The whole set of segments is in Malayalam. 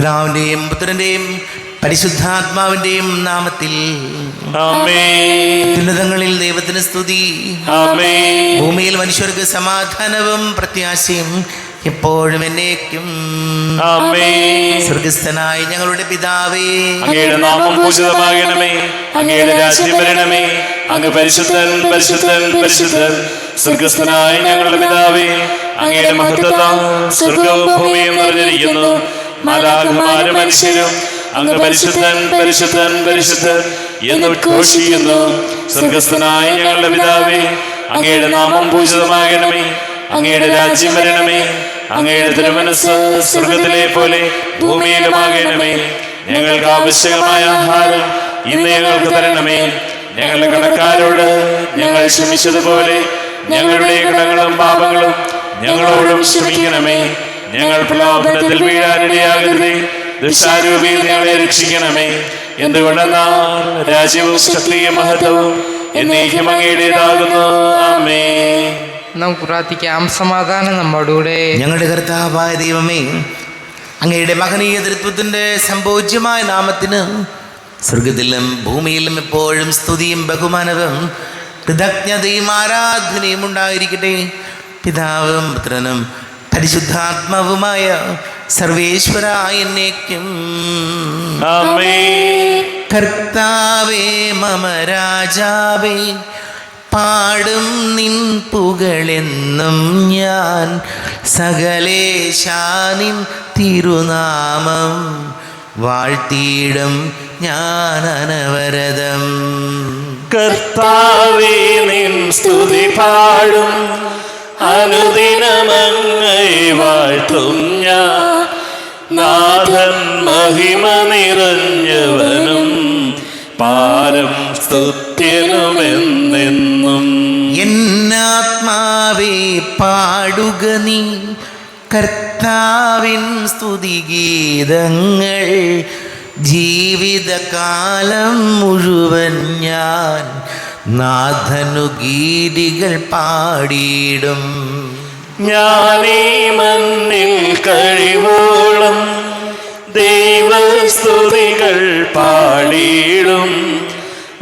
പിതാവിന്റെയും പുത്രന്റെയും പരിശുദ്ധാത്മാവിന്റെയും നാമത്തിൽ ആമേൻ. ഉന്നതങ്ങളിൽ ദൈവത്തിന് സ്തുതി. ആമേൻ. ഭൂമിയിൽ മനുഷ്യർക്ക് സമാധാനവും പ്രത്യാശയും എപ്പോഴും എന്നേക്കും. ആമേൻ. സ്വർഗസ്ഥനായ ഞങ്ങളുടെ പിതാവേ, അങ്ങയുടെ നാമം പൂജിതമാകണമേ. അങ്ങയുടെ രാജ്യം വരണമേ. അങ്ങ് പരിശുദ്ധൻ പരിശുദ്ധൻ പരിശുദ്ധൻ. സ്വർഗസ്ഥനായ ഞങ്ങളുടെ പിതാവേ, അങ്ങയുടെ മഹത്വത്താൽ സ്വർഗവും ഭൂമിയും നിറഞ്ഞിരിക്കുന്നു. മാലാഖമാരും മനുഷ്യരും അങ്ങ് പരിശുദ്ധൻ പരിശുദ്ധൻ പരിശുദ്ധൻ എന്ന് ഉദ്ഘോഷിക്കുന്നു. സ്വർഗസ്ഥനായ ഞങ്ങളുടെ പിതാവേ, അങ്ങയുടെ നാമം പൂജിതമാകണമേ. അങ്ങയുടെ രാജ്യം വരണമേ. അങ്ങയുടെ തിരുമനസ്സ് സ്വർഗത്തിലെ പോലെ ഭൂമിയിലുമാകണമേ. ഞങ്ങൾക്ക് ആവശ്യമായ ആഹാരം ഇന്ന് ഞങ്ങൾക്ക് തരണമേ. ഞങ്ങളുടെ കടക്കാരോട് ഞങ്ങൾ ക്ഷമിച്ചതുപോലെ ഞങ്ങളുടെ കടങ്ങളും പാപങ്ങളും ഞങ്ങളോടും ക്ഷമിക്കണമേ. ഞങ്ങൾ പ്രലോഭനത്തിൽ വീഴാനിടയാകരുതേ. ദുഷ്ടാരൂപിയിൽ ഞങ്ങളെ രക്ഷിക്കണമേ. എന്തുകൊണ്ടെന്നാൽ രാജ്യവും ശക്തിയും മഹത്വവും എന്നേക്കും അങ്ങയുടേതാകുന്നു. ആമേൻ. നമുക്ക് പ്രാർത്ഥിക്കാം. സമാധാനം നമ്മോടുകൂടെ. ഞങ്ങളുടെ കർത്താവായ ദൈവമേ, അങ്ങയുടെ മഹനീയ തൃത്വത്തിൻ്റെ സംഭോജ്യമായ നാമത്തിന് സ്വർഗത്തിലും ഭൂമിയിലും എപ്പോഴും സ്തുതിയും ബഹുമാനവും കൃതജ്ഞതയും ആരാധനയും ഉണ്ടായിരിക്കട്ടെ. പിതാവും പുത്രനും പരിശുദ്ധാത്മാവുമായ സർവേശ്വരായ എന്നേക്കും. ആമേൻ. കർത്താവേ മമ രാജാവേ, പാടും നിൻ പുകളെന്നും ഞാൻ. സകലേശാനിൻ തിരുനാമം വാഴ്ത്തിയിടും ഞാൻ അനവരതം. കർത്താവേ നിൻ സ്തുതി പാടും. അനുദിനമങ്ങയെ വാഴ്ത്തും ഞാൻ. നാഥൻ മഹിമ നിറഞ്ഞവനും പാരം സ്തുത്യനുമെന്നെന്നും. എന്നാത്മാവേ പാടുക നീ കർത്താവിൻ സ്തുതിഗീതങ്ങൾ. ജീവിതകാലം മുഴുവൻ ഞാൻ നാഥനു ഗീതികൾ പാടിയിടും. ഞാനീ മണ്ണിൽ കഴിവോളം ദൈവസ്തുതികൾ പാടിയിടും.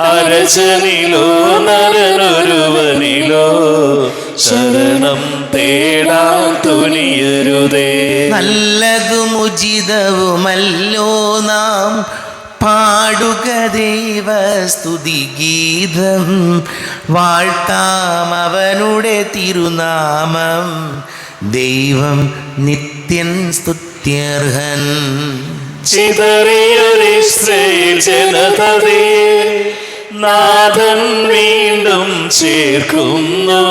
അരചനിലോ നരനൊരുവനിലോ ശരണം തേടാൻ തുനിയരുതേ. നല്ലതും ഉചിതവുമല്ലോ നാം പാടുക ദൈവസ്തുതിഗീതം. വാഴ്ത്താം അവനുടെ തിരുനാമം. ദൈവം നിത്യൻ സ്തുത്യർഹൻ. ചിതറിയൊരിസ്രയേൽ ജനതയെ നാഥൻ വീണ്ടും ചേർക്കുന്നു.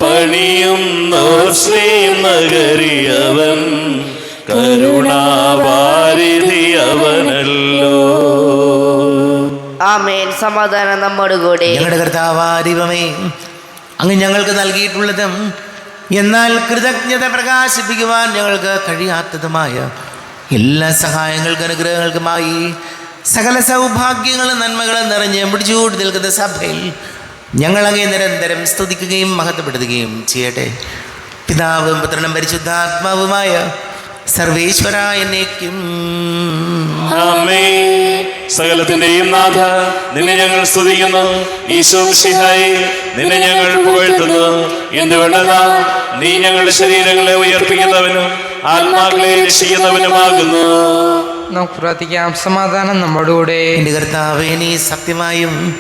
പണിയുന്നോ ശ്രീനഗരിയവൻ കരുണാവാരിധിയവനല്ലോ. ആമേൻ. സമാധാനം നമ്മോടുകൂടെ. ഞങ്ങളുടെ കർത്താവായ ദൈവമേ, അങ്ങ് ഞങ്ങൾക്ക് നൽകിയിട്ടുള്ളതും എന്നാൽ കൃതജ്ഞത പ്രകാശിപ്പിക്കുവാൻ ഞങ്ങൾക്ക് കഴിയാത്തതുമായ എല്ലാ സഹായങ്ങൾക്കും അനുഗ്രഹങ്ങൾക്കുമായി സകല സൗഭാഗ്യങ്ങളും നന്മകളും നിറഞ്ഞ് പിടിച്ചുകൂടി നിൽക്കുന്ന സഭയിൽ ഞങ്ങളങ്ങേ നിരന്തരം സ്തുതിക്കുകയും മഹത്വപ്പെടുത്തുകയും ചെയ്യട്ടെ. പിതാവും പുത്രനും പരിശുദ്ധാത്മാവുമായ സർവേശ്വരായ എന്നേക്കും. ആമേൻ. സകലത്തിന്റെയും നാഥ, നിന്നെ ഞങ്ങൾ സ്തുതിക്കുന്നു. ഈശോ മിശിഹായേ, നിന്നെ ഞങ്ങൾ പുകഴ്ത്തുന്നു. എന്തുകൊണ്ടെന്നാൽ നീ ഞങ്ങളുടെ ശരീരങ്ങളെ ഉയർപ്പിക്കുന്നവനും ആത്മാക്കളെ രക്ഷിക്കുന്നവനുമാകുന്നു. നമുക്ക് പ്രാർത്ഥിക്കാം. സമാധാനം നമ്മോടുകൂടെ. എൻ്റെ കർത്താവേ, നീ സത്യമായും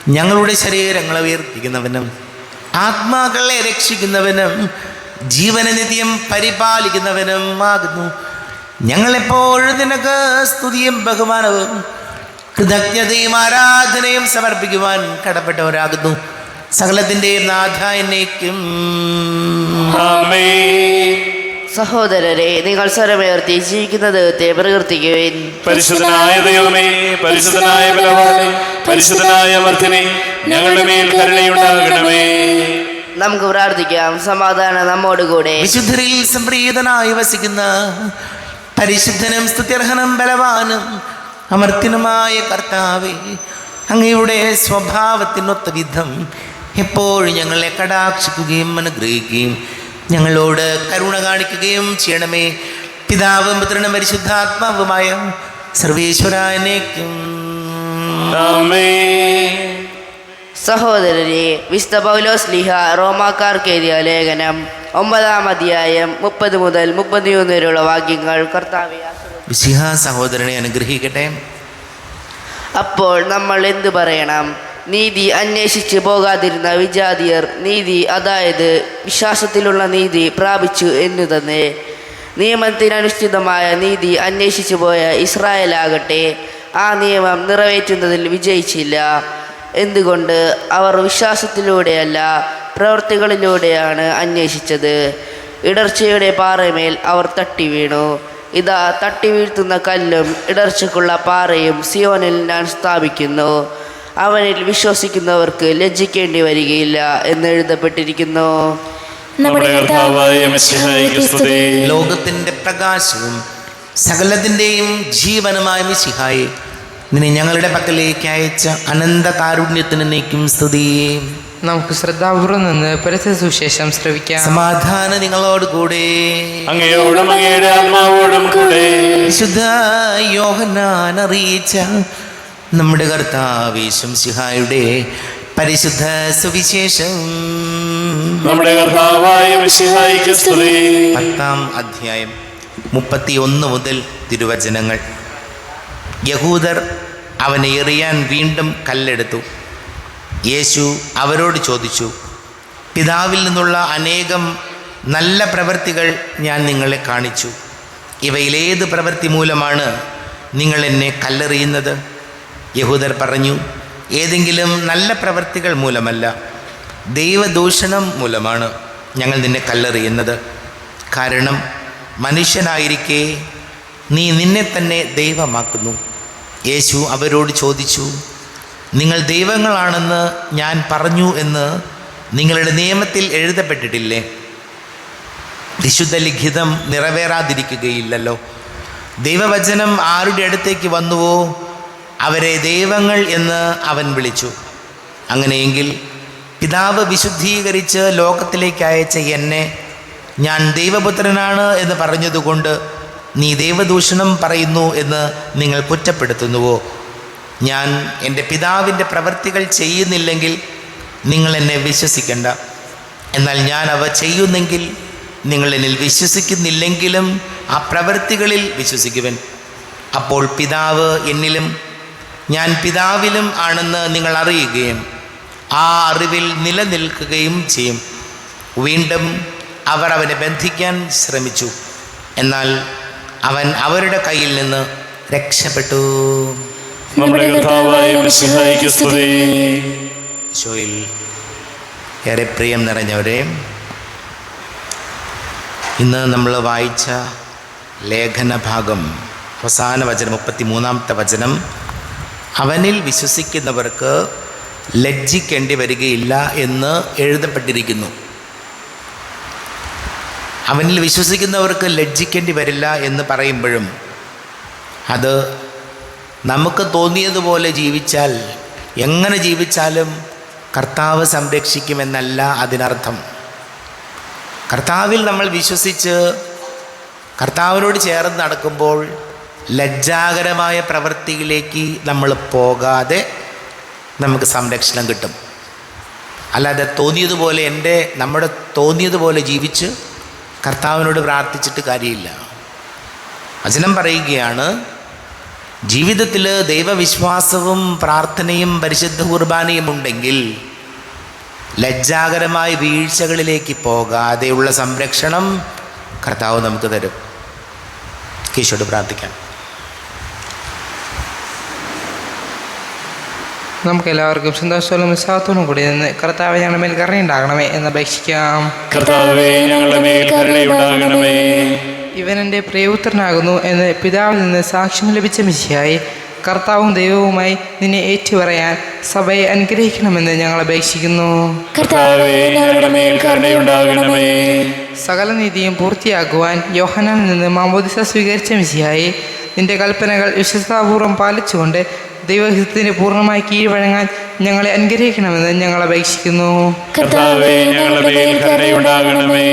ഞങ്ങളുടെ ശരീരങ്ങളെ ഉയർപ്പിക്കുന്നവനും ആത്മാക്കളെ രക്ഷിക്കുന്നവനും ജീവനെ നിത്യം പരിപാലിക്കുന്നവനും ആകുന്നു. ഞങ്ങളെപ്പോഴും നിനക്ക് സ്തുതിയും ബഹുമാനവും കൃതജ്ഞതയും ആരാധനയും സമർപ്പിക്കുവാൻ കടപ്പെട്ടവരാകുന്നു. സകലത്തിൻ്റെയും നാഥ എന്നേക്കും. ആമേൻ. സഹോദരരെ, നിങ്ങൾ സ്വരമുയർത്തി ജീവിക്കുന്ന ദൈവത്തെ പ്രകീർത്തിക്കുവിൻ. പരിശുദ്ധനായ ദൈവമേ, പരിശുദ്ധനായ ബലവാനേ, പരിശുദ്ധനായ അമർത്തിനെ, ഞങ്ങളുടെ മേൽ കരുണയുണ്ടാകണമേ. നമുക്ക് പ്രാർത്ഥിക്കാം. സമാധാനം നമ്മോടുകൂടെ. വിശുദ്ധരിൽ സംപ്രീതനായി വസിക്കുന്ന പരിശുദ്ധനും സ്തുത്യർഹനും ബലവാനും അമർത്യനുമായ കർത്താവേ, അങ്ങയുടെ സ്വഭാവത്തിനൊത്ത വിധം എപ്പോഴും ഞങ്ങളെ കടാക്ഷിക്കുകയും അനുഗ്രഹിക്കുകയും ഞങ്ങളോട് കരുണ കാണിക്കുകയും ചെയ്യണമേ. പിതാവും പുത്രനും പരിശുദ്ധാത്മാവുമായ സർവേശ്വരനേക്കും. ആമേൻ. സഹോദരരെ, വിശുദ്ധ പൗലോസ് ലീഹ റോമാക്കാർക്ക് എഴുതിയ ലേഖനം 9-ാം അധ്യായം 30 മുതൽ 33 വരെയുള്ള വാക്യങ്ങൾ കർത്താവെ ആശീർവദിക്കണമേ. മിശിഹാ സഹോദരനെ അനുഗ്രഹിക്കട്ടെ. അപ്പോൾ നമ്മൾ എന്തു പറയണം? നീതി അന്വേഷിച്ച് പോകാതിരുന്ന വിജാതിയർ നീതി, അതായത് വിശ്വാസത്തിലുള്ള നീതി പ്രാപിച്ചു എന്നു തന്നെ. നിയമത്തിനനുഷ്ഠിതമായ നീതി അന്വേഷിച്ചു പോയ ഇസ്രായേലാകട്ടെ ആ നിയമം നിറവേറ്റുന്നതിൽ വിജയിച്ചില്ല. എന്തുകൊണ്ട്? അവർ വിശ്വാസത്തിലൂടെയല്ല പ്രവൃത്തികളിലൂടെയാണ് അന്വേഷിച്ചത്. ഇടർച്ചയുടെ പാറമേൽ അവർ തട്ടി വീണു. ഇതാ, തട്ടി വീഴ്ത്തുന്ന കല്ലും ഇടർച്ചയ്ക്കുള്ള പാറയും സിയോനിൽ ഞാൻ സ്ഥാപിക്കുന്നു. അവനിൽ വിശ്വസിക്കുന്നവർക്ക് ലജ്ജിക്കേണ്ടി വരികയില്ല എന്ന് എഴുതപ്പെട്ടിരിക്കുന്നു. നമ്മുടെ കർത്താവായ മിശിഹായ്ക്ക് സ്തുതി. ലോകത്തിന്റെ പ്രകാശവും സകലത്തിന്റെയും ജീവനുമായ മിശിഹായെ, നിന്നെ ഞങ്ങളുടെ പക്കലേക്ക് അയച്ച അനന്ത കാരുണ്യത്തിന് നീക്കും സ്തുതി. നമുക്ക് ശ്രദ്ധാപൂർവം നിന്ന് പരിശുദ്ധ സുവിശേഷം ശ്രവിക്കാം. സമാധാനം നിങ്ങളോട് കൂടെ. അങ്ങയോടും അങ്ങയുടെ ആത്മാവോടും കൂടെ. വിശുദ്ധ യോഹന്നാൻ അറിയിച്ച നമ്മുടെ കർത്താവ് യേശു മിശിഹായുടെ പരിശുദ്ധ സുവിശേഷം. നമ്മുടെ കർത്താവായ മിശിഹായ്ക്ക് സ്തുതി. 10-ാം അധ്യായം 31 മുതൽ തിരുവചനങ്ങൾ. യഹൂദർ അവനെ എറിയാൻ വീണ്ടും കല്ലെടുത്തു. യേശു അവരോട് ചോദിച്ചു, പിതാവിൽ നിന്നുള്ള അനേകം നല്ല പ്രവൃത്തികൾ ഞാൻ നിങ്ങളെ കാണിച്ചു. ഇവയിലേത് പ്രവൃത്തി മൂലമാണ് നിങ്ങൾ എന്നെ കല്ലെറിയുന്നത്? യഹൂദർ പറഞ്ഞു, ഏതെങ്കിലും നല്ല പ്രവൃത്തികൾ മൂലമല്ല, ദൈവദൂഷണം മൂലമാണ് ഞങ്ങൾ നിന്നെ കല്ലെറിയുന്നത്. കാരണം മനുഷ്യനായിരിക്കെ നീ നിന്നെ തന്നെ ദൈവമാക്കുന്നു. യേശു അവരോട് ചോദിച്ചു, നിങ്ങൾ ദൈവങ്ങളാണെന്ന് ഞാൻ പറഞ്ഞു എന്ന് നിങ്ങളുടെ നിയമത്തിൽ എഴുതപ്പെട്ടിട്ടില്ലേ? വിശുദ്ധ ലിഖിതം നിറവേറാതിരിക്കുകയില്ലല്ലോ. ദൈവവചനം ആരുടെ അടുത്തേക്ക് വന്നുവോ അവരെ ദൈവങ്ങൾ എന്ന് അവൻ വിളിച്ചു. അങ്ങനെയെങ്കിൽ പിതാവ് വിശുദ്ധീകരിച്ച് ലോകത്തിലേക്ക് അയച്ച എന്നെ ഞാൻ ദൈവപുത്രനാണ് എന്ന് പറഞ്ഞതുകൊണ്ട് നീ ദൈവദൂഷണം പറയുന്നു എന്ന് നിങ്ങൾ കുറ്റപ്പെടുത്തുന്നുവോ? ഞാൻ എൻ്റെ പിതാവിൻ്റെ പ്രവൃത്തികൾ ചെയ്യുന്നില്ലെങ്കിൽ നിങ്ങൾ എന്നെ വിശ്വസിക്കണ്ട. എന്നാൽ ഞാൻ അവ ചെയ്യുന്നെങ്കിൽ നിങ്ങൾ എന്നിൽ വിശ്വസിക്കുന്നില്ലെങ്കിലും ആ പ്രവൃത്തികളിൽ വിശ്വസിക്കുവൻ. അപ്പോൾ പിതാവ് എന്നിലും ഞാൻ പിതാവിലും ആണെന്ന് നിങ്ങൾ അറിയുകയും ആ അറിവിൽ നിലനിൽക്കുകയും ചെയ്യും. വീണ്ടും അവർ അവനെ ബന്ധിക്കാൻ ശ്രമിച്ചു, എന്നാൽ അവൻ അവരുടെ കയ്യിൽ നിന്ന് രക്ഷപ്പെട്ടു. നമ്മുടെ കർത്താവായ മിശിഹായ്ക്ക് സ്തുതി. ഈശോയിൽ ഏറെ പ്രിയം നിറഞ്ഞവരെ, ഇന്ന് നമ്മൾ വായിച്ച ലേഖനഭാഗം അവസാന വചനം 33-ാമത്തെ വചനം, അവനിൽ വിശ്വസിക്കുന്നവർക്ക് ലജ്ജിക്കേണ്ടി വരികയില്ല എന്ന് എഴുതപ്പെട്ടിരിക്കുന്നു. അവനിൽ വിശ്വസിക്കുന്നവർക്ക് ലജ്ജിക്കേണ്ടി വരില്ല എന്ന് പറയുമ്പോഴും അത് നമുക്ക് തോന്നിയതുപോലെ ജീവിച്ചാൽ, എങ്ങനെ ജീവിച്ചാലും കർത്താവ് സംരക്ഷിക്കുമെന്നല്ല അതിനർത്ഥം. കർത്താവിൽ നമ്മൾ വിശ്വസിച്ച് കർത്താവിനോട് ചേർന്ന് നടക്കുമ്പോൾ ലജ്ജാകരമായ പ്രവൃത്തിയിലേക്ക് നമ്മൾ പോകാതെ നമുക്ക് സംരക്ഷണം കിട്ടും. അല്ലാതെ തോന്നിയതുപോലെ നമ്മുടെ തോന്നിയതുപോലെ ജീവിച്ച് കർത്താവിനോട് പ്രാർത്ഥിച്ചിട്ട് കാര്യമില്ല. വചനം പറയുകയാണ്, ജീവിതത്തിൽ ദൈവവിശ്വാസവും പ്രാർത്ഥനയും പരിശുദ്ധ കുർബാനയും ഉണ്ടെങ്കിൽ ലജ്ജാകരമായ വീഴ്ചകളിലേക്ക് പോകാതെയുള്ള സംരക്ഷണം കർത്താവ് നമുക്ക് തരും. ഈശോയോട് പ്രാർത്ഥിക്കാം. നമുക്ക് എല്ലാവർക്കും സന്തോഷത്തോടും ഉത്സാഹത്തോടും കൂടി നിന്ന് കർത്താവെ ഞങ്ങളുടെ മേൽ കരുണയുണ്ടാകണമേ എന്ന് അപേക്ഷിക്കാം. കർത്താവേ, ഞങ്ങളുടെ മേൽ കരുണയുണ്ടാകണമേ. ഇവൻ എൻ്റെ പ്രിയപുത്രനാകുന്നു എന്ന് പിതാവിൽ നിന്ന് സാക്ഷ്യം ലഭിച്ച മിശിഹായി, കർത്താവും ദൈവവുമായി നിന്നെ ഏറ്റുപറയാൻ സഭയെ അനുഗ്രഹിക്കണമെന്ന് ഞങ്ങൾ അപേക്ഷിക്കുന്നു. കർത്താവേ, ഞങ്ങളുടെ മേൽ കരുണയുണ്ടാകണമേ. സകല നീതിയും പൂർത്തിയാക്കുവാൻ യോഹന്നാനിൽ നിന്ന് മാമോദിസ സ്വീകരിച്ച മിശിഹായി, നിന്റെ കൽപ്പനകൾ വിശ്വസ്താപൂർവം പാലിച്ചുകൊണ്ട് ദൈവഹിതത്തിന് പൂർണ്ണമായി കീഴ്വഴങ്ങാൻ ഞങ്ങളെ അനുഗ്രഹിക്കണമെന്ന് ഞങ്ങൾ അപേക്ഷിക്കുന്നു. കർത്താവേ, ഞങ്ങളുടെ മേൽ കരുണയുണ്ടാകണമേ.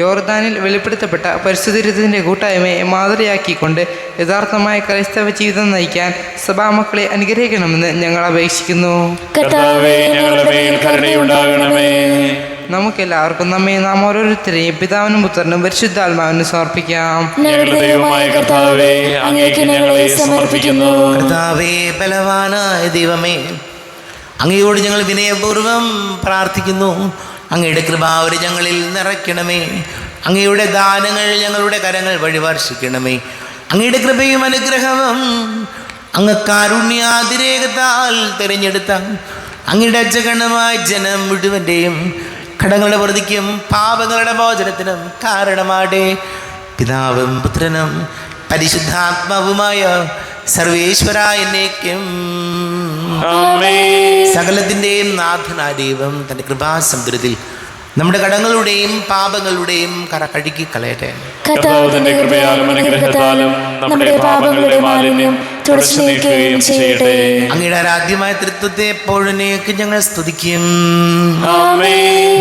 യോർദാനിൽ വെളിപ്പെടുത്തപ്പെട്ട പരിശുദ്ധത്തിൻ്റെ കൂട്ടായ്മയെ മാതൃയാക്കിക്കൊണ്ട് യഥാർത്ഥമായ ക്രൈസ്തവ ജീവിതം നയിക്കാൻ സഭാമക്കളെ അനുഗ്രഹിക്കണമെന്ന് ഞങ്ങൾ അപേക്ഷിക്കുന്നു. കർത്താവേ, ഞങ്ങളുടെ മേൽ കരുണയുണ്ടാകണമേ. നമുക്കെല്ലാവർക്കും നാം ഓരോരുത്തരെയും പിതാവിനും പുത്രനും പരിശുദ്ധാത്മാവിനും സമർപ്പിക്കാം. ഞങ്ങളുടെ ദൈവമായ കർത്താവേ, അങ്ങേക്ക് ഞങ്ങളെ സമർപ്പിക്കുന്നു. കർത്താവേ, ബലവാനായ ദൈവമേ, അങ്ങയോട് ഞങ്ങൾ വിനയപൂർവ്വം പ്രാർത്ഥിക്കുന്നു. അങ്ങയുടെ കൃപാവരി ഞങ്ങളിൽ നിറയ്ക്കണമേ. അങ്ങയുടെ ദാനങ്ങൾ ഞങ്ങളുടെ കരങ്ങൾ വഴി വർഷിക്കണമേ. അങ്ങയുടെ കൃപയും അനുഗ്രഹവും അങ്ങ് കാരുണ്യാതിരേകത്താൽ തിരഞ്ഞെടുത്ത അങ്ങയുടെ അജഗണമായ ജനം മുഴുവൻ്റെയും കടങ്ങളുടെ പ്രതിക്കും പാപങ്ങളുടെ മോചനത്തിനും കാരണമാടെ. പിതാവും പുത്രനും പരിശുദ്ധാത്മാവുമായ സർവേശ്വര എന്നേക്കും സകലത്തിൻ്റെയും നാഥനായ ദൈവം തൻ്റെ കൃപാസമുദ്രത്തിൽ നമ്മുടെ കടങ്ങളുടെയും പാപങ്ങളുടെയും കറ കഴുകി കളയട്ടെ. കർത്താവ് തന്റെ കൃപയാലും അനുഗ്രഹത്താലും നമ്മുടെ പാപങ്ങളുടെ മാലിന്യം തുടച്ചു നീക്കുകയും ചെയ്യട്ടെ. അങ്ങയുടെ ആരാധ്യമായ തൃത്വത്തെ എപ്പോഴേക്ക് ഞങ്ങൾ സ്തുതിക്കും.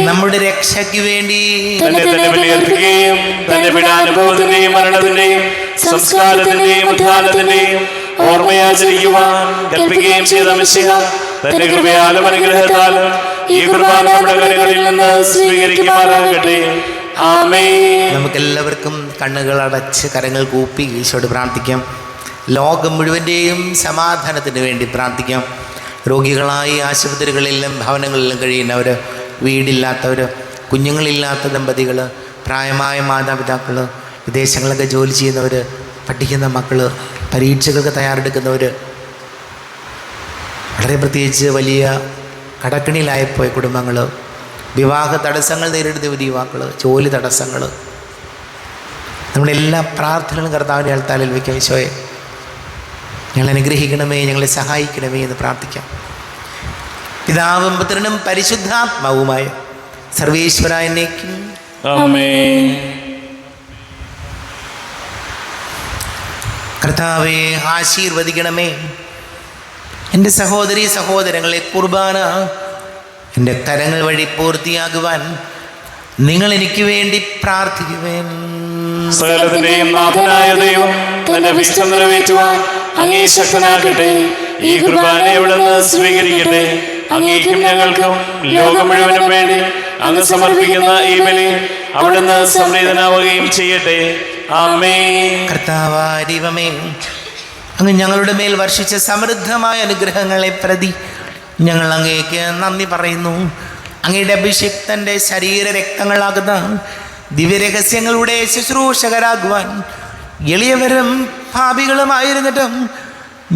നമ്മുടെ രക്ഷയ്ക്ക് വേണ്ടി തന്നെ ബലിയർപ്പിക്കുകയും തന്റെ പീഡാനുഭവത്തിന്റെയും മരണത്തിന്റെയും സംസ്കാരത്തിന്റെയും ഉദ്ധാനത്തിന്റെയും ഓർമ്മയാചരിക്കുവാൻ കൽപ്പിക്കുകയും ചെയ്ത മിശിഹ തന്റെ കൃപയാലും അനുഗ്രഹത്താലും ഈ കുർബാന നമ്മുടെ കരങ്ങളിൽ നിന്ന് സ്വീകരിക്കുമാറാകട്ടെ. ആമേൻ. നമുക്കെല്ലാവർക്കും കണ്ണുകൾ അടച്ച് കരങ്ങൾ കൂപ്പി ഈശോയോട് പ്രാർത്ഥിക്കാം. ലോകം മുഴുവൻ്റെയും സമാധാനത്തിന് വേണ്ടി പ്രാർത്ഥിക്കാം. രോഗികളായി ആശുപത്രികളിലും ഭവനങ്ങളിലും കഴിയുന്നവർ, വീടില്ലാത്തവർ, കുഞ്ഞുങ്ങളില്ലാത്ത ദമ്പതികൾ, പ്രായമായ മാതാപിതാക്കൾ, വിദേശങ്ങളിലൊക്കെ ജോലി ചെയ്യുന്നവർ, പഠിക്കുന്ന മക്കൾ, പരീക്ഷകൾക്ക് തയ്യാറെടുക്കുന്നവർ, വളരെ പ്രത്യേകിച്ച് വലിയ കടക്കണിയിലായിപ്പോയ കുടുംബങ്ങൾ, വിവാഹ തടസ്സങ്ങൾ നേരിടുന്ന യുവാക്കൾ, ജോലി തടസ്സങ്ങൾ, നമ്മുടെ എല്ലാ പ്രാർത്ഥനകളും കർത്താവിൻ്റെ അൾത്താരിൽ വയ്ക്കാം. ഈശോയെ, ഞങ്ങളെ അനുഗ്രഹിക്കണമേ, ഞങ്ങളെ സഹായിക്കണമേ എന്ന് പ്രാർത്ഥിക്കാം. പിതാവും പുത്രനും പരിശുദ്ധാത്മാവുമായ സർവേശ്വര എന്നേക്കും ആമേൻ. കർത്താവെ, ആശീർവദിക്കണമേ. എൻ്റെ സഹോദരീ സഹോദരങ്ങളെ, കുർബാന എൻ്റെ കരങ്ങൾ വഴി പൂർത്തിയാകുവാൻ നിങ്ങൾ എനിക്ക് വേണ്ടി പ്രാർത്ഥിക്കുവേൻ. സകലത്തിന്റെയും നാഥനായ ദൈവം തന്റെ വിശ്വം നിറവേറ്റുവാൻ അങ്ങേ ശക്തനാക്കട്ടെ. ഈ കുർബാന അവിടുന്ന് സ്വീകരിക്കട്ടെ. അങ്ങേക്കും ഞങ്ങൾക്കും ലോകം മുഴുവനും വേണ്ടി അങ്ങ് സമർപ്പിക്കുന്ന ഈ ബലി അവിടുന്ന് സംപ്രീതനാവുകയും ചെയ്യട്ടെ. ആമേൻ. കർത്താവായ ദൈവമേ, അങ്ങ് ഞങ്ങളുടെ മേൽ വർഷിച്ച സമൃദ്ധമായ അനുഗ്രഹങ്ങളെ പ്രതി ഞങ്ങൾ അങ്ങേക്ക് നന്ദി പറയുന്നു. അങ്ങയുടെ അഭിഷിക്തൻ്റെ ശരീരരക്തങ്ങളാകുന്ന ദിവ്യരഹസ്യങ്ങളുടെ ശുശ്രൂഷകരാകുവാൻ എളിയവരും പാപികളുമായിരുന്നിട്ടും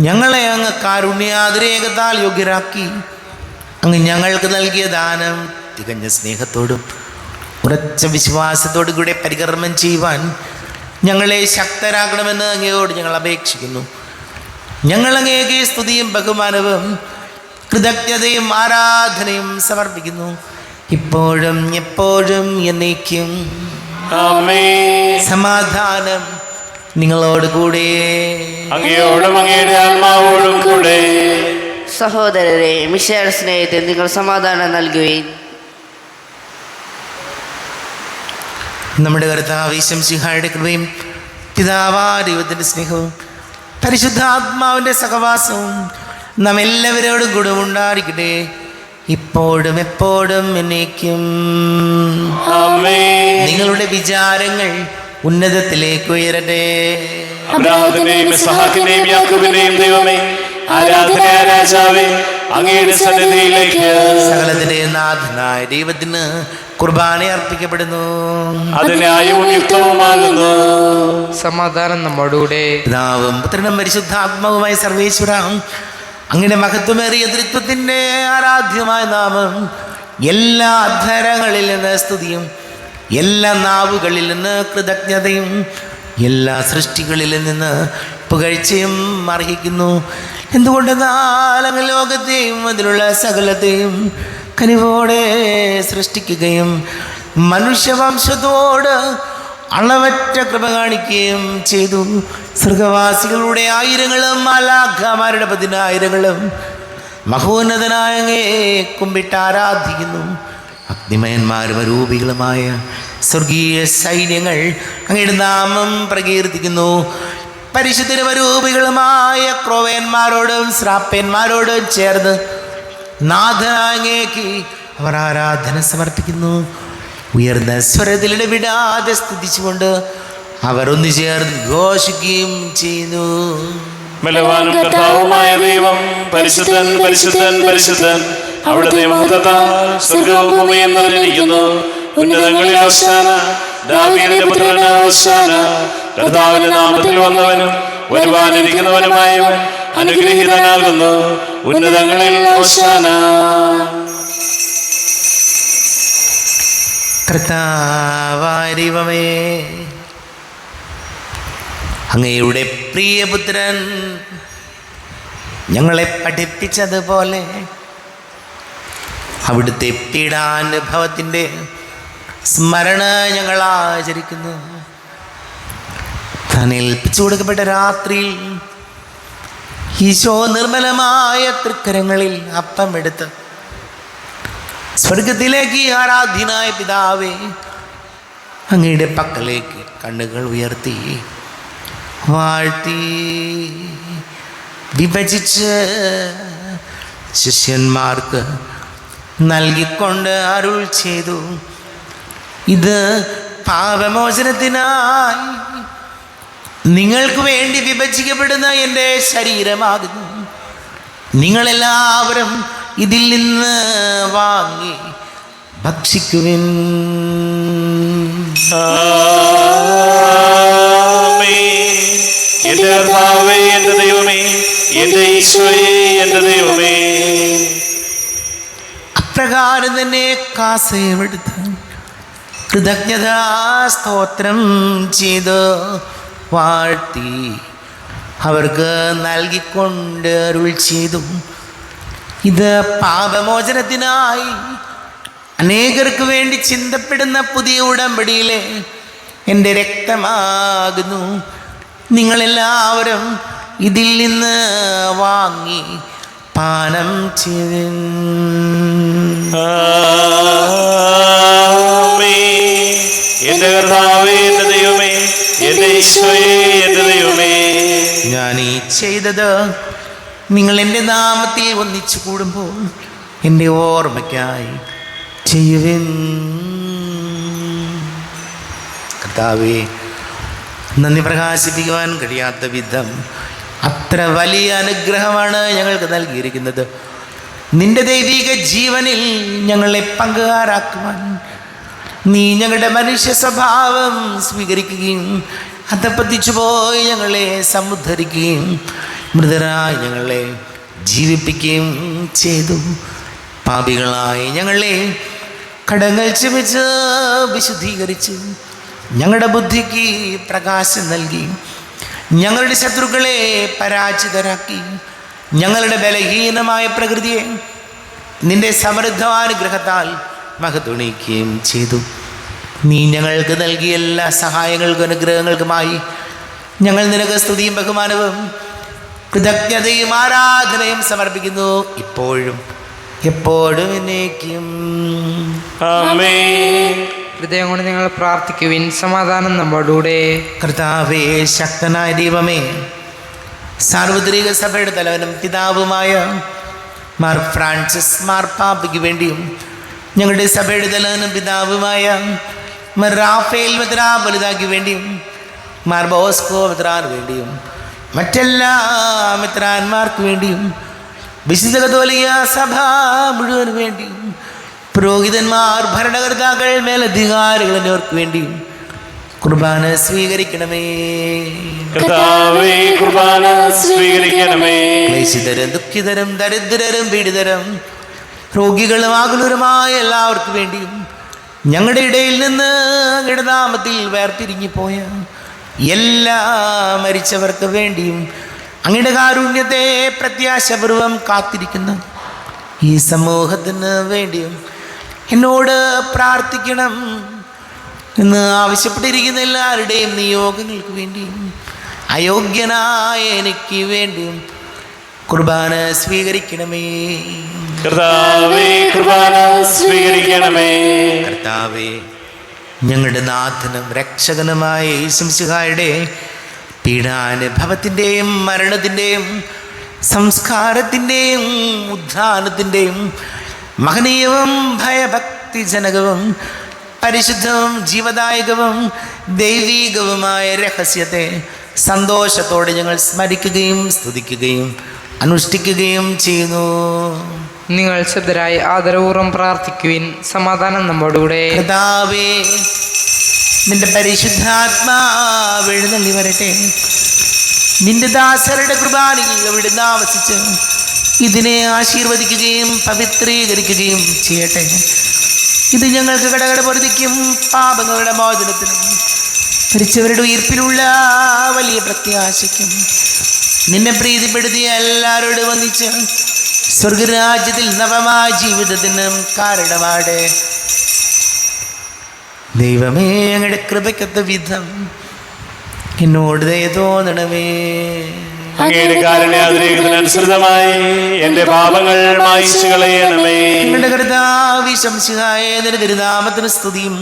ഞങ്ങളെ അങ്ങ് കാരുണ്യാതിരേകത്താൽ യോഗ്യരാക്കി. അങ്ങ് ഞങ്ങൾക്ക് നൽകിയ ദാനം തികഞ്ഞ സ്നേഹത്തോടും ഉറച്ച വിശ്വാസത്തോടും കൂടെ പരികർമ്മം ചെയ്യുവാൻ ഞങ്ങളെ ശക്തരാക്കണമെന്ന് അങ്ങയോട് ഞങ്ങൾ അപേക്ഷിക്കുന്നു. ഞങ്ങൾ അങ്ങേക്ക് സ്തുതിയും ബഹുമാനവും കൃതജ്ഞതയും ആരാധനയും സമർപ്പിക്കുന്നു, ഇപ്പോഴും എപ്പോഴും എന്നേക്കും. ആമേൻ. സമാധാനം നിങ്ങളോട് കൂടെ, അങ്ങയോടും അങ്ങയുടെ ആത്മാവോടും കൂടെ. സഹോദരരെ, മിശിഹായുടെ സ്നേഹത്തിൽ നിങ്ങൾ സമാധാനം നൽകുകയും നമ്മുടെ കർത്താവ് ഈശോമിശിഹായുടെ കൃപയും പിതാവായ ദൈവത്തിൻ്റെ സ്നേഹവും പരിശുദ്ധാത്മാവിൻ്റെ സഹവാസവും നാം എല്ലാവരോടും കൂടെ ഉണ്ടായിരിക്കട്ടെ, ഇപ്പോഴും എപ്പോഴും എന്നേക്കും. ആമേൻ. നിങ്ങളുടെ വിചാരങ്ങൾ ഉന്നതത്തിലേക്ക് ഉയരട്ടെ. അബ്രാഹത്തിന്റെയും ഇസ്ഹാക്കിന്റെയും യാക്കോബിന്റെയും ദൈവമേ, ആരാധനായ രാജാവേ, അങ്ങയുടെ സന്നിധിയിലേക്ക് സകലത്തിന്റെയും നാഥനായ ദൈവത്തിന് കുർബാന അർപ്പിക്കപ്പെടുന്നു. അത് ന്യായവും യുക്തവുമാകുന്നു. സമാധാനം നമ്മോടുകൂടെ. പിതാവും പുത്രനും പരിശുദ്ധാത്മാവുമായ സർവേശ്വര, അങ്ങയുടെ മഹത്വമേറിയ തൃത്വത്തിൻ്റെ ആരാധ്യമായ നാമം എല്ലാ അധരങ്ങളിൽ നിന്ന് സ്തുതിയും എല്ലാ നാവുകളിൽ നിന്ന് കൃതജ്ഞതയും എല്ലാ സൃഷ്ടികളിൽ നിന്ന് പുകഴ്ചയും അർഹിക്കുന്നു. എന്തുകൊണ്ടെന്നാൽ അങ്ങ് ലോകത്തെയും അതിലുള്ള സകലത്തെയും കനിവോടെ സൃഷ്ടിക്കുകയും മനുഷ്യവംശത്തോട് അളവറ്റ കൃപ കാണിക്കുകയും ചെയ്തു. സ്വർഗവാസികളുടെ ആയിരങ്ങളും മാലാഖമാരുടെ 10,000ങ്ങളും മഹോന്നതനായ അങ്ങയെ കുമ്പിട്ട് ആരാധിക്കുന്നു. അഗ്നിമയന്മാരും അരൂപികളുമായ സ്വർഗീയ സൈന്യങ്ങൾ അങ്ങയുടെ നാമം പ്രകീർത്തിക്കുന്നു. പരിശുദ്ധരും അരൂപികളുമായ ക്രോവേന്മാരോടും ശ്രാപ്പന്മാരോടും ചേർന്ന് നാഥനാങ്ങേക്ക് അവർ ആരാധന സമർപ്പിക്കുന്നു. ഉയർന്ന സ്വരത്തിൽ ഇടവിടാതെ സ്തുതിച്ചുകൊണ്ട് അവർ ഒന്നു ചേർന്ന് ഘോഷിക്കുകയും ചെയ്യുന്നു. ബലവാനും കർത്താവുമായ ദൈവം പരിശുദ്ധൻ പരിശുദ്ധൻ പരിശുദ്ധൻ, അവിടുത്തെ മഹത്വത്താൽ സ്വർഗ്ഗവും ഭൂമിയും നിറഞ്ഞിരിക്കുന്നു. ഉന്നതങ്ങളിൽ ഹോശാന, ദാവീദിന്റെ പുത്രന് ഹോശാന. കർത്താവിന്റെ നാമത്തിൽ വന്നവനും വരുവാനിരിക്കുന്നവനുമായവൻ അനുഗ്രഹീതനാകുന്നു. ഉന്നതങ്ങളിൽ ഹോശാന. കർത്താവായ ദൈവമേ, അങ്ങയുടെ പ്രിയപുത്രൻ ഞങ്ങളെ പഠിപ്പിച്ചതുപോലെ അവിടുത്തെ പീഡാനുഭവത്തിൻ്റെ സ്മരണ ഞങ്ങൾ ആചരിക്കുന്നു. താൻ ഏൽപ്പിച്ചു കൊടുക്കപ്പെട്ട രാത്രിയിൽ ഈശോ നിർമ്മലമായ തൃക്കരങ്ങളിൽ അപ്പം എടുത്ത് സ്വർഗത്തിലേക്ക് ആരാധ്യനായ പിതാവേ അങ്ങയുടെ പക്കലേക്ക് കണ്ണുകൾ ഉയർത്തി വാഴ്ത്തി വിഭജിച്ച് ശിഷ്യന്മാർക്ക് നൽകിക്കൊണ്ട് അരുൾ ചെയ്തു, ഇത് പാപമോചനത്തിനായി നിങ്ങൾക്ക് വേണ്ടി വിഭജിക്കപ്പെടുന്ന എൻ്റെ ശരീരമാകുന്നു. നിങ്ങളെല്ലാവരും ഇതിൽ നിന്ന് വാങ്ങി ഭക്ഷിക്കുവിൻ. എന്റെ കർത്താവേ, എന്റെ ദൈവമേ, എന്റെ ഈശോയേ, എന്റെ ദൈവമേ. അപ്രകാരം തന്നെ കാസയുമെടുത്ത് കൃതജ്ഞതാ സ്തോത്രം ചെയ്ത് വാഴ്ത്തി അവർക്ക് നൽകിക്കൊണ്ട് അരുൾ ചെയ്തു, ഇത് പാപമോചനത്തിനായി അനേകർക്ക് വേണ്ടി ചിന്തപ്പെടുന്ന പുതിയ ഉടമ്പടിയിലെ എൻ്റെ രക്തമാകുന്നു. നിങ്ങളെല്ലാവരും ഇതിൽ നിന്ന് വാങ്ങി പാനം ചെയ്യും. എന്റെ കർത്താവേ, എന്റെ ദൈവമേ, എന്റെ ഈശോയേ, എന്റെ ദൈവമേ. ഞാൻ ഈ ചെയ്തത് നിങ്ങൾ എൻ്റെ നാമത്തിൽ ഒന്നിച്ചു കൂടുമ്പോൾ എൻ്റെ ഓർമ്മയ്ക്കായി ചെയ്യുവിൻ. കർത്താവേ, നന്ദി പ്രകാശിപ്പിക്കുവാൻ കഴിയാത്ത വിധം അത്ര വലിയ അനുഗ്രഹമാണ് ഞങ്ങൾക്ക് നൽകിയിരിക്കുന്നത്. നിന്റെ ദൈവിക ജീവനിൽ ഞങ്ങളെ പങ്കുകാരാക്കുവാൻ നീ ഞങ്ങളുടെ മനുഷ്യ സ്വഭാവം സ്വീകരിക്കുകയും അധപ്പതിച്ചു പോയി ഞങ്ങളെ സമുദ്ധരിക്കുകയും മൃതരായി ഞങ്ങളെ ജീവിപ്പിക്കുകയും ചെയ്തു. പാപികളായി ഞങ്ങളെ കടങ്ങൾ ക്ഷമിച്ച് വിശുദ്ധീകരിച്ചു. ഞങ്ങളുടെ ബുദ്ധിക്ക് പ്രകാശം നൽകി. ഞങ്ങളുടെ ശത്രുക്കളെ പരാജിതരാക്കി. ഞങ്ങളുടെ ബലഹീനമായ പ്രകൃതിയെ നിന്റെ സമൃദ്ധാനുഗ്രഹത്താൽ മഹത്വണിക്കുകയും ചെയ്തു. നീ ഞങ്ങൾക്ക് നൽകിയ എല്ലാ സഹായങ്ങൾക്കും അനുഗ്രഹങ്ങൾക്കുമായി ഞങ്ങൾ നിനക്ക് സ്തുതിയും ബഹുമാനവും കൃതജ്ഞതയും ആരാധനയും സമർപ്പിക്കുന്നു, ഇപ്പോഴും എപ്പോഴും എന്നേക്കും. ആമേൻ. ഹൃദയം കൊണ്ട് നിങ്ങൾ പ്രാർത്ഥിക്കുവിൻ. സമാധാനം നമ്മോടുകൂടെ. കർത്താവേ, ശക്തനായ ദൈവമേ, സാർവത്രിക സഭയുടെ തലവനും പിതാവുമായ മാർ ഫ്രാൻസിസ് മാർപ്പാപ്പയ്ക്ക് വേണ്ടിയും ഞങ്ങളുടെ സഭയുടെ തലവനും പിതാവുമായ മാർ റാഫേൽ മെത്രാപ്പൊലീത്തായ്ക്ക് വേണ്ടിയും മാർ ബോസ്കോ മെത്രാന് വേണ്ടിയും മറ്റെല്ലാ മെത്രാന്മാർക്ക് വേണ്ടിയും വിശുദ്ധ കത്തോലിക്ക സഭ മുഴുവൻ വേണ്ടിയും പുരോഹിതന്മാർ, ഭരണകർത്താക്കൾ, മേലധികാരികൾ എന്നിവർക്ക് വേണ്ടിയും കുർബാന സ്വീകരിക്കണമേ. കർത്താവേ, കുർബാന സ്വീകരിക്കണമേ. ക്ലേശിതരും ദുഃഖിതരും ദരിദ്രരും പീഡിതരും രോഗികളും ആകുലരുമായ എല്ലാവർക്കും വേണ്ടിയും ഞങ്ങളുടെ ഇടയിൽ നിന്ന് അങ്ങയുടെ നാമത്തിൽ വേർപിരിഞ്ഞുപോയ എല്ലാ മരിച്ചവർക്ക് വേണ്ടിയും അങ്ങയുടെ കാരുണ്യത്തെ പ്രത്യാശപൂർവം കാത്തിരിക്കുന്ന ഈ സമൂഹത്തിന് വേണ്ടിയും എന്നോട് പ്രാർത്ഥിക്കണം എന്ന് ആവശ്യപ്പെട്ടിരിക്കുന്ന എല്ലാവരുടെയും നിയോഗങ്ങൾക്ക് വേണ്ടിയും അയോഗ്യനായ എനിക്ക് വേണ്ടിയും കുർബാന സ്വീകരിക്കണമേ. കർത്താവേ, കുർബാന സ്വീകരിക്കണമേ. കർത്താവേ, ഞങ്ങളുടെ നാഥനും രക്ഷകനുമായ യേശുമിശിഹായുടെ പീഡാനുഭവത്തിൻ്റെയും മരണത്തിൻ്റെയും സംസ്കാരത്തിൻ്റെയും ഉദ്ധാനത്തിൻ്റെയും മഹനീയവും ഭയഭക്തിജനകവും പരിശുദ്ധവും ജീവദായകവും ദൈവീകവുമായ രഹസ്യത്തെ സന്തോഷത്തോടെ ഞങ്ങൾ സ്മരിക്കുകയും സ്തുതിക്കുകയും അനുഷ്ഠിക്കുകയും ചെയ്യുന്നു. നിങ്ങൾ ശബ്ദരായി ആദരപൂർവ്വം പ്രാർത്ഥിക്കുവിൻ. സമാധാനം നമ്മോടുകൂടെ. കർത്താവേ, നിന്റെ പരിശുദ്ധാത്മാവ് എഴുന്നള്ളി വരട്ടെ. നിന്റെ ദാസരുടെ കുർബാനയിൽ അവിടുന്ന് ആവസിച്ച് ഇതിനെ ആശീർവദിക്കുകയും പവിത്രീകരിക്കുകയും ചെയ്യട്ടെ. ഇത് ഞങ്ങൾക്ക് കടകടപൊറുതിക്കും പാപങ്ങളുടെ മോചനത്തിനും മരിച്ചവരുടെ ഉയിർപ്പിലുള്ള വലിയ പ്രത്യാശയ്ക്കും നിന്നെ പ്രീതിപ്പെടുത്തിയ എല്ലാവരോടും വന്നിച്ച് സ്വർഗരാജ്യത്തിൽ നവമായ ജീവിതത്തിനും കാരണമാടെ. ദൈവമേ, ഞങ്ങളുടെ കൃപയ്ക്കൊത്ത വിധം എന്നോട് ദയ തോന്നണമേ. അങ്ങയുടെ കാരുണ്യാതിരേകത്തിനനുസൃതമായി എന്റെ പാപങ്ങൾ മായിച്ചു കളയണമേ. ഞങ്ങളുടെ കർത്താവ് ശംസിഹായ നിന്റെ തിരുനാമത്തിന് സ്തുതിയും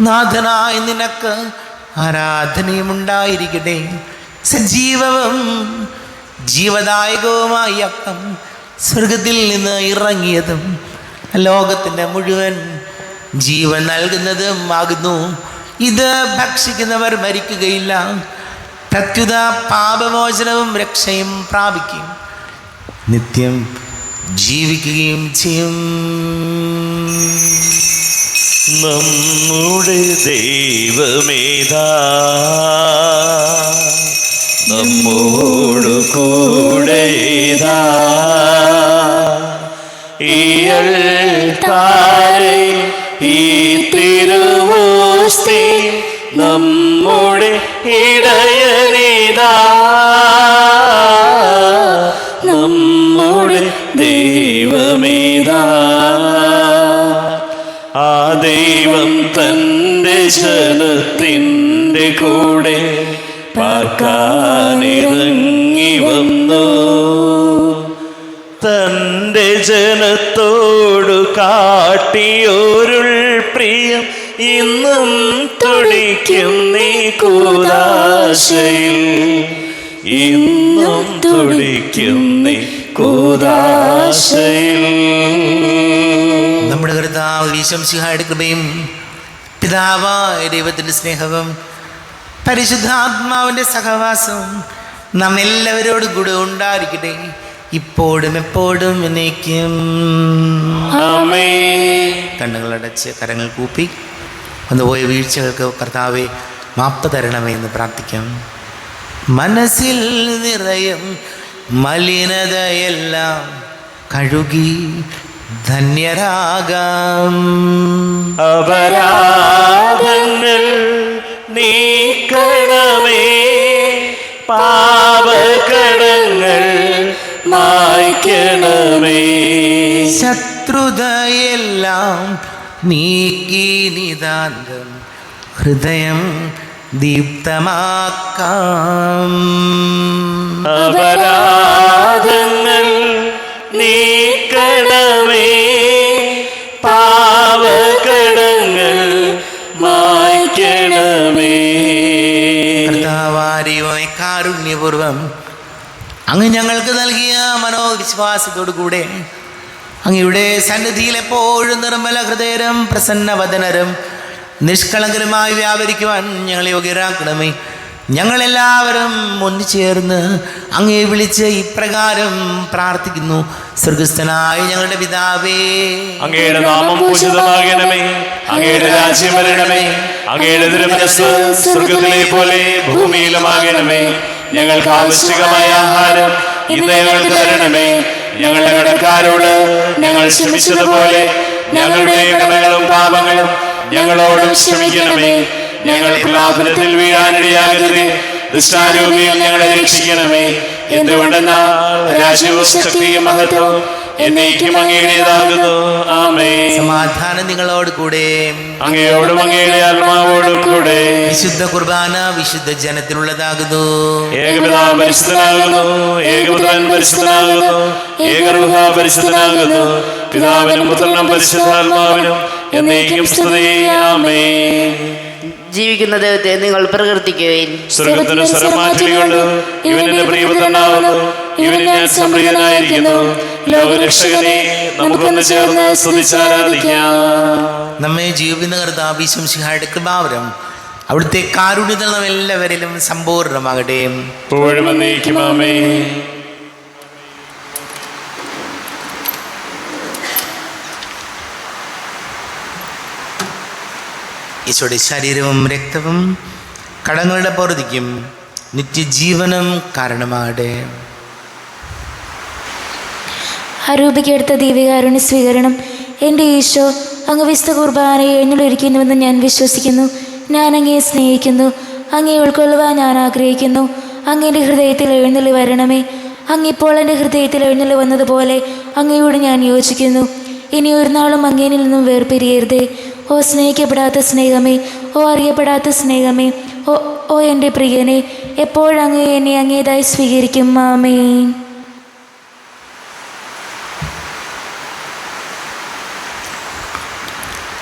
നാഥനായ നിനക്ക് ആരാധനയും ഉണ്ടായിരിക്കട്ടെ. സജീവവും ജീവദായകവുമായ അപ്പം സ്വർഗത്തിൽ നിന്ന് ഇറങ്ങിയതും ലോകത്തിൻ്റെ മുഴുവൻ ജീവൻ നൽകുന്നതും ആകുന്നു. ഇത് ഭക്ഷിക്കുന്നവർ മരിക്കുകയില്ല, പ്രത്യുത പാപമോചനവും രക്ഷയും പ്രാപിക്കും, നിത്യം ജീവിക്കുകയും ചെയ്യും. നമ്മുടെ ദൈവമേതാ, നമ്മോടു കൂടെതാ. ഈയൽത്താരെ ഈ തിരുവോസ്തി നമ്മുടെ ഇടയനേതാ, നമ്മുടെ ദൈവമേതാ. ആ ദൈവം തൻ്റെ ജനത്തിൻ്റെ കൂടെ പാർക്കാനിറങ്ങി വന്നു. തൻ്റെ ജനത്തോടു കാട്ടിയോരുൾ പ്രിയം ഇന്നും തുടിക്കും നീ കൂദാശയിൽ, ഇന്നും തുടിക്കും നീ കൂദാശയിൽ. നമ്മുടെ കർത്താവ് ഈശോമിശിഹായുടെ കൃപയും പിതാവായ ദൈവത്തിൻ്റെ സ്നേഹവും പരിശുദ്ധാത്മാവിൻ്റെ സഹവാസവും നാം എല്ലാവരോടും കൂടെ ഉണ്ടായിരിക്കട്ടെ, ഇപ്പോഴും എപ്പോഴും എന്നേക്കും. കണ്ണുകളടച്ച് കരങ്ങൾ കൂപ്പി വന്നുപോയ വീഴ്ചകൾക്ക് കർത്താവെ മാപ്പ് തരണമേ എന്ന് പ്രാർത്ഥിക്കാം. മനസ്സിൽ നിറയും മലിനതയെല്ലാം കഴുകി ധന്യരാകാം. അപരാധങ്ങൾ നീക്കണമേ, പാപകടങ്ങൾ മായ്ക്കണമേ. ശത്രുതയെല്ലാം നീക്കി നിതാന്തം ഹൃദയം ദീപ്തമാക്കാം. അപരാധങ്ങൾ നീക്കണമേ, പാപകടങ്ങൾ മായ്ക്കണമേ. കർത്താവാരിയോയ കാരുണ്യപൂർവം അങ്ങ് ഞങ്ങൾക്ക് നൽകിയ മനോവിശ്വാസത്തോടു കൂടെ അങ്ങയുടെ സന്നിധിയിൽ എപ്പോഴും നിർമ്മല ഹൃദയരും പ്രസന്നവദനരും നിഷ്കളങ്കരുമായി വ്യാപരിക്കുവാൻ ഞങ്ങളെ യോഗ്യരാക്കണമേ. ഞങ്ങളെല്ലാവരും ഒന്നുചേർന്ന് അങ്ങേ വിളിച്ച് ഇപ്രകാരം പ്രാർത്ഥിക്കുന്നു. സ്വർഗസ്ഥനായ ഞങ്ങളുടെ പിതാവേ, അങ്ങയുടെ നാമം പൂജിതമാകണമേ, അങ്ങയുടെ രാജ്യം വരണമേ, അങ്ങയുടെ തിരുമനസ്സ് സ്വർഗത്തിലെ പോലെ ഭൂമിയിലുമാകണമേ. ഞങ്ങൾക്ക് ആവശ്യമായ ആഹാരം ഇന്ന് ഞങ്ങൾക്ക് തരണമേ. ഞങ്ങളുടെ കടക്കാരോട് ഞങ്ങൾ ക്ഷമിച്ചതുപോലെ ഞങ്ങളുടെ കടങ്ങളും പാപങ്ങളും ഞങ്ങളോടും ക്ഷമിക്കണമേ. ഞങ്ങൾ പ്രലോഭനത്തിൽ വീഴാനിടയാകരുതേ, ദുഷ്ടാരൂപിയിൽ ഞങ്ങളെ രക്ഷിക്കണമേ. എന്തുകൊണ്ടെന്നാൽ രാജ്യവും ശക്തിയും മഹത്വവും എന്നേക്കും അങ്ങയുടേതാകുന്നു. ആമേൻ. സമാധാനം നിങ്ങളോട് കൂടെ. അങ്ങയോടും അങ്ങയുടെ ആത്മാവോടും കൂടെ. വിശുദ്ധ കുർബാന വിശുദ്ധ ജനത്തിനുള്ളതാകുന്നു. ഏകപിതാവ് പരിശുദ്ധനാകുന്നു, ഏകപുത്രൻ പരിശുദ്ധനാകുന്നു, ഏകരൂഹ പരിശുദ്ധനാകുന്നു. പിതാവിനും പുത്രനും പരിശുദ്ധാത്മാവിനും എന്നേക്കും സ്തുതി. ആമേൻ. ജീവിക്കുന്ന ദൈവത്തെ നിങ്ങൾ പ്രകീർത്തിക്കുവിൻ. സ്വർഗ്ഗത്തിന് സ്വരം മാറ്റുകയുണ്ട്. ഇവൻ എന്റെ പ്രിയപുത്രനാകുന്നു, ഇവന് ഞാൻ സംപ്രീതനായിരിക്കുന്നു. ലോകരക്ഷകനെ നമുക്കൊന്ന് ചേർന്ന് സ്തുതിച്ചാരാധിക്കാം. നമ്മെ ജീവിക്കുന്ന കർത്താവ് ശംസിഹായുടെ കൃപാവരം അവിടുത്തെ കാരുണ്യത്തിൽ നാം എല്ലാവരിലും സമ്പൂർണ്ണമാകട്ടെ. ഇപ്പോഴും എന്നേക്കും ആമേൻ. ഈശോയുടെ ശരീരവും രക്തവും കടങ്ങളുടെ പൊറുതിക്കും നിത്യജീവനം കാരണമാകട്ടെ. അരൂപിക്കെടുത്ത ദൈവികാരുണ്യ സ്വീകരണം. എൻ്റെ ഈശോ, അങ്ങ് വിശുദ്ധ കുർബാനയെ എഴുന്നള്ളിരിക്കുന്നുവെന്ന് ഞാൻ വിശ്വസിക്കുന്നു. ഞാൻ അങ്ങയെ സ്നേഹിക്കുന്നു. അങ്ങയെ ഉൾക്കൊള്ളുവാൻ ഞാൻ ആഗ്രഹിക്കുന്നു. അങ്ങയുടെ ഹൃദയത്തിൽ എഴുന്നള്ളി വരണമേ. അങ്ങിപ്പോൾ എൻ്റെ ഹൃദയത്തിൽ എഴുന്നള്ളി വന്നതുപോലെ അങ്ങയോട് ഞാൻ യോജിക്കുന്നു. ഇനി ഒരു നാളും അങ്ങയിൽ നിന്നും വേർപിരിയരുതേ. ഓ സ്നേഹിക്കപ്പെടാത്ത സ്നേഹമേ, ഓ അറിയപ്പെടാത്ത സ്നേഹമേ, ഓ എൻ്റെ പ്രിയനെ, എപ്പോഴങ്ങ് എന്നെ അങ്ങേതായി സ്വീകരിക്കും. ആമേൻ.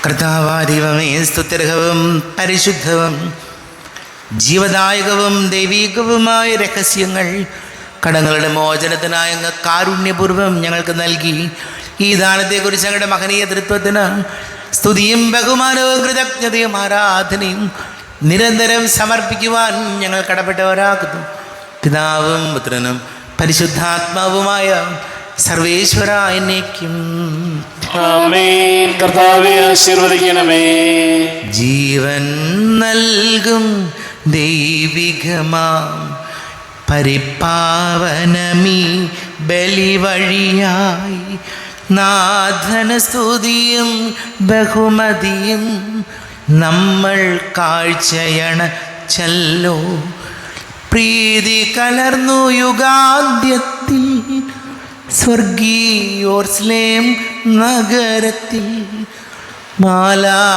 കർത്താവാദിവമേ, സ്തുത്യർഹവും പരിശുദ്ധവും ജീവദായകവും ദൈവീകവുമായ രഹസ്യങ്ങൾ കടങ്ങളുടെ മോചനത്തിനായ അങ്ങ് കാരുണ്യപൂർവ്വം ഞങ്ങൾക്ക് നൽകി. ഈ ദാനത്തെക്കുറിച്ച് ഞങ്ങളുടെ മഹനീയ തൃത്വത്തിന് സ്തുതിയും ബഹുമാനവും കൃതജ്ഞതയും ആരാധനയും നിരന്തരം സമർപ്പിക്കുവാൻ ഞങ്ങൾ കടപ്പെട്ടവരാകുന്നു. പിതാവും പുത്രനും പരിശുദ്ധാത്മാവുമായ സർവേശ്വര എന്നേക്കും ആമേൻ. കർത്താവേ ആശീർവദിക്കണമേ. ജീവൻ നൽകും ദൈവികമാം പരിപാവനമീ ബലി വഴിയായി നാഥന സ്തുതിയും ബഹുമതിയും നമ്മൾ കാഴ്ചയണച്ചല്ലോ. പ്രീതി കലർന്നു യുഗാന്ത്യത്തിൽ സ്വർഗീയോർസ്ലേം നഗരത്തിൽ മാലാഖമാരൊത്തുവലം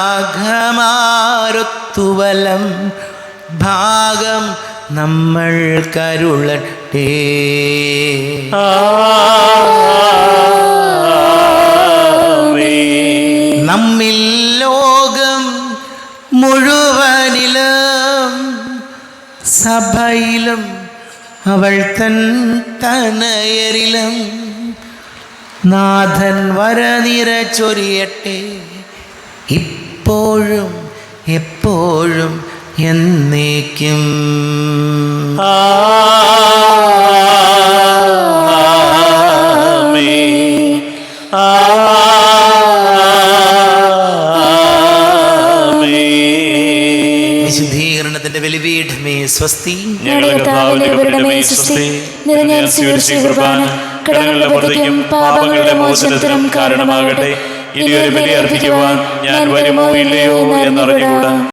ഭാഗം നമ്മൾ കരുളട്ടെ. നമ്മിൽ ലോകം മുഴുവനിലും സഭയിലും അവൾ തൻ തനയരിലും നാഥൻ വരനിര ചൊരിയട്ടെ. ഇപ്പോഴും എപ്പോഴും എന്നേക്കും. വിശുദ്ധീകരണത്തിന്റെ ബലിപീഠമേ സ്വസ്തി. കടങ്ങളുടെ പൊറുതിക്കും പാപങ്ങളുടെ മോചനത്തിനും കാരണമാകട്ടെ. ഇനിയൊരു ബലി അർപ്പിക്കുവാൻ ഞാൻ വരുമോ ഇല്ലയോ എന്നറിഞ്ഞുകൂടാ.